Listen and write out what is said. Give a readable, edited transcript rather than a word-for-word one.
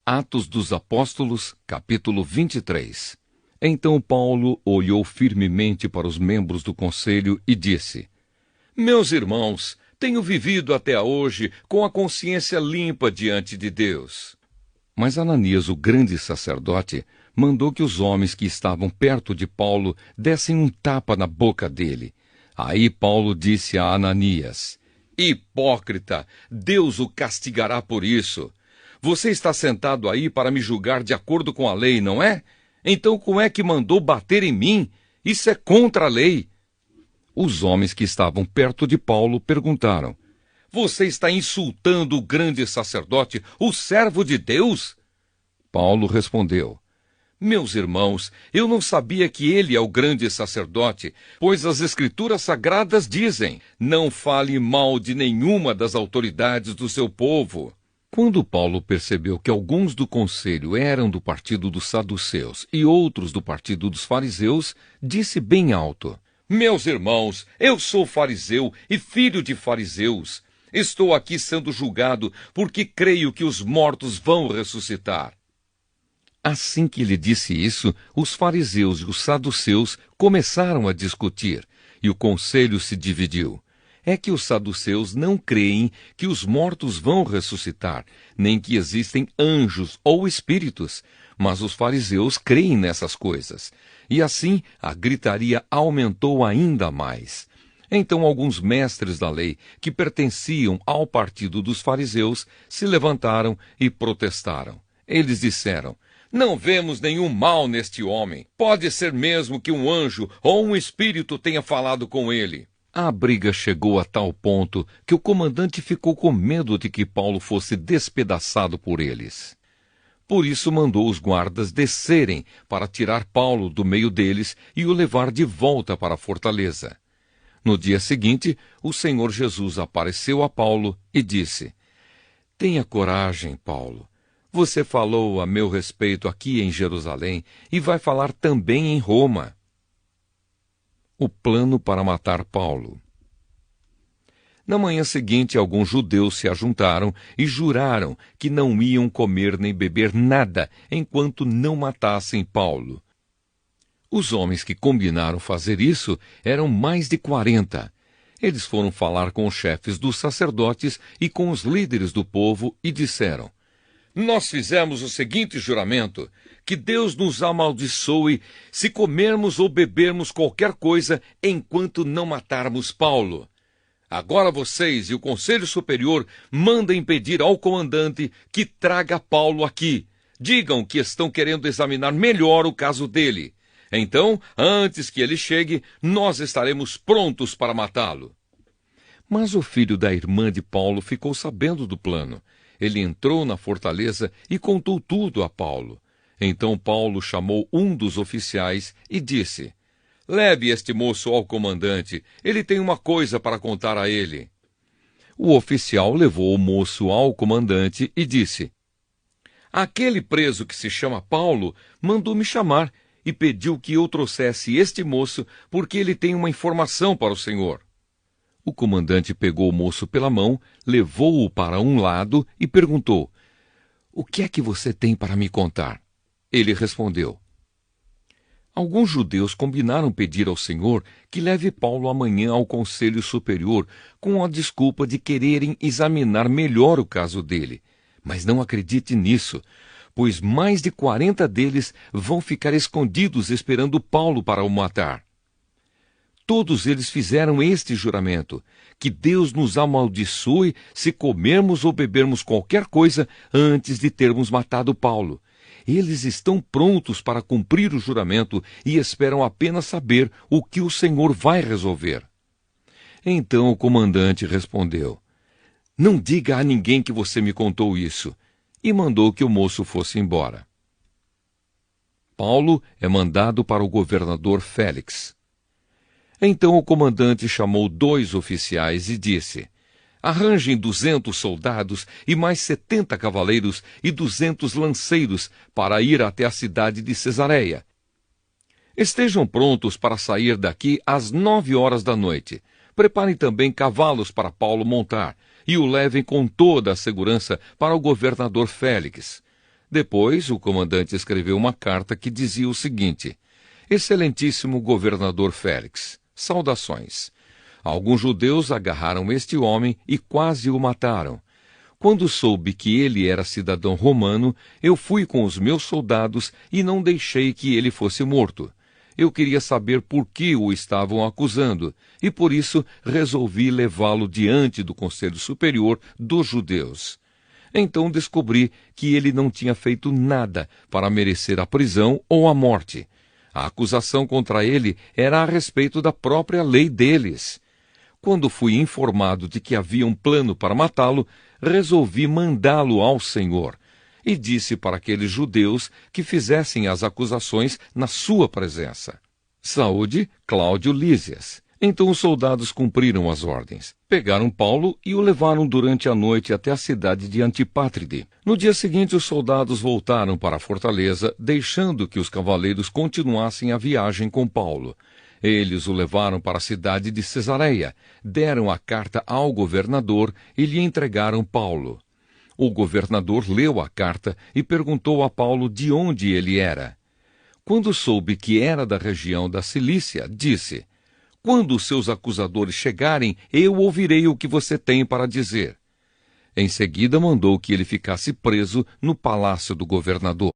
Atos dos Apóstolos, capítulo 23. Então Paulo olhou firmemente para os membros do conselho e disse: Meus irmãos, tenho vivido até hoje com a consciência limpa diante de Deus. Mas Ananias, o grande sacerdote, mandou que os homens que estavam perto de Paulo dessem um tapa na boca dele. Aí Paulo disse a Ananias: Hipócrita, Deus o castigará por isso. Você está sentado aí para me julgar de acordo com a lei, não é? Então como é que mandou bater em mim? Isso é contra a lei. Os homens que estavam perto de Paulo perguntaram: Você está insultando o grande sacerdote, o servo de Deus? Paulo respondeu: Meus irmãos, eu não sabia que ele é o grande sacerdote, pois as Escrituras Sagradas dizem: Não fale mal de nenhuma das autoridades do seu povo. Quando Paulo percebeu que alguns do conselho eram do partido dos saduceus e outros do partido dos fariseus, disse bem alto: Meus irmãos, eu sou fariseu e filho de fariseus. Estou aqui sendo julgado porque creio que os mortos vão ressuscitar. Assim que ele disse isso, os fariseus e os saduceus começaram a discutir, e o conselho se dividiu. É que os saduceus não creem que os mortos vão ressuscitar, nem que existem anjos ou espíritos, mas os fariseus creem nessas coisas. E assim a gritaria aumentou ainda mais. Então alguns mestres da lei, que pertenciam ao partido dos fariseus, se levantaram e protestaram. Eles disseram: Não vemos nenhum mal neste homem. Pode ser mesmo que um anjo ou um espírito tenha falado com ele. A briga chegou a tal ponto que o comandante ficou com medo de que Paulo fosse despedaçado por eles. Por isso mandou os guardas descerem para tirar Paulo do meio deles e o levar de volta para a fortaleza. No dia seguinte, o Senhor Jesus apareceu a Paulo e disse: Tenha coragem, Paulo. Você falou a meu respeito aqui em Jerusalém e vai falar também em Roma. O plano para matar Paulo. Na manhã seguinte, alguns judeus se ajuntaram e juraram que não iam comer nem beber nada enquanto não matassem Paulo. Os homens que combinaram fazer isso eram mais de 40. Eles foram falar com os chefes dos sacerdotes e com os líderes do povo e disseram: Nós fizemos o seguinte juramento: que Deus nos amaldiçoe se comermos ou bebermos qualquer coisa enquanto não matarmos Paulo. Agora vocês e o Conselho Superior mandem pedir ao comandante que traga Paulo aqui. Digam que estão querendo examinar melhor o caso dele. Então, antes que ele chegue, nós estaremos prontos para matá-lo. Mas o filho da irmã de Paulo ficou sabendo do plano. Ele entrou na fortaleza e contou tudo a Paulo. Então Paulo chamou um dos oficiais e disse: Leve este moço ao comandante, ele tem uma coisa para contar a ele. O oficial levou o moço ao comandante e disse: Aquele preso que se chama Paulo mandou me chamar e pediu que eu trouxesse este moço porque ele tem uma informação para o senhor. O comandante pegou o moço pela mão, levou-o para um lado e perguntou: O que é que você tem para me contar? Ele respondeu: Alguns judeus combinaram pedir ao Senhor que leve Paulo amanhã ao Conselho Superior com a desculpa de quererem examinar melhor o caso dele. Mas não acredite nisso, pois mais de 40 deles vão ficar escondidos esperando Paulo para o matar. Todos eles fizeram este juramento: que Deus nos amaldiçoe se comermos ou bebermos qualquer coisa antes de termos matado Paulo. Eles estão prontos para cumprir o juramento e esperam apenas saber o que o Senhor vai resolver. Então o comandante respondeu: Não diga a ninguém que você me contou isso, e mandou que o moço fosse embora. Paulo é mandado para o governador Félix. Então o comandante chamou 2 oficiais e disse: Arranjem 200 soldados e mais 70 cavaleiros e 200 lanceiros para ir até a cidade de Cesareia. Estejam prontos para sair daqui às 9 horas da noite. Preparem também cavalos para Paulo montar e o levem com toda a segurança para o governador Félix. Depois, o comandante escreveu uma carta que dizia o seguinte: Excelentíssimo governador Félix, saudações. Alguns judeus agarraram este homem e quase o mataram. Quando soube que ele era cidadão romano, eu fui com os meus soldados e não deixei que ele fosse morto. Eu queria saber por que o estavam acusando, e por isso resolvi levá-lo diante do Conselho Superior dos Judeus. Então descobri que ele não tinha feito nada para merecer a prisão ou a morte. A acusação contra ele era a respeito da própria lei deles. Quando fui informado de que havia um plano para matá-lo, resolvi mandá-lo ao Senhor. E disse para aqueles judeus que fizessem as acusações na sua presença. Saúde, Cláudio Lísias. Então os soldados cumpriram as ordens. Pegaram Paulo e o levaram durante a noite até a cidade de Antipátride. No dia seguinte, os soldados voltaram para a fortaleza, deixando que os cavaleiros continuassem a viagem com Paulo. Eles o levaram para a cidade de Cesareia, deram a carta ao governador e lhe entregaram Paulo. O governador leu a carta e perguntou a Paulo de onde ele era. Quando soube que era da região da Cilícia, disse: Quando os seus acusadores chegarem, eu ouvirei o que você tem para dizer. Em seguida, mandou que ele ficasse preso no palácio do governador.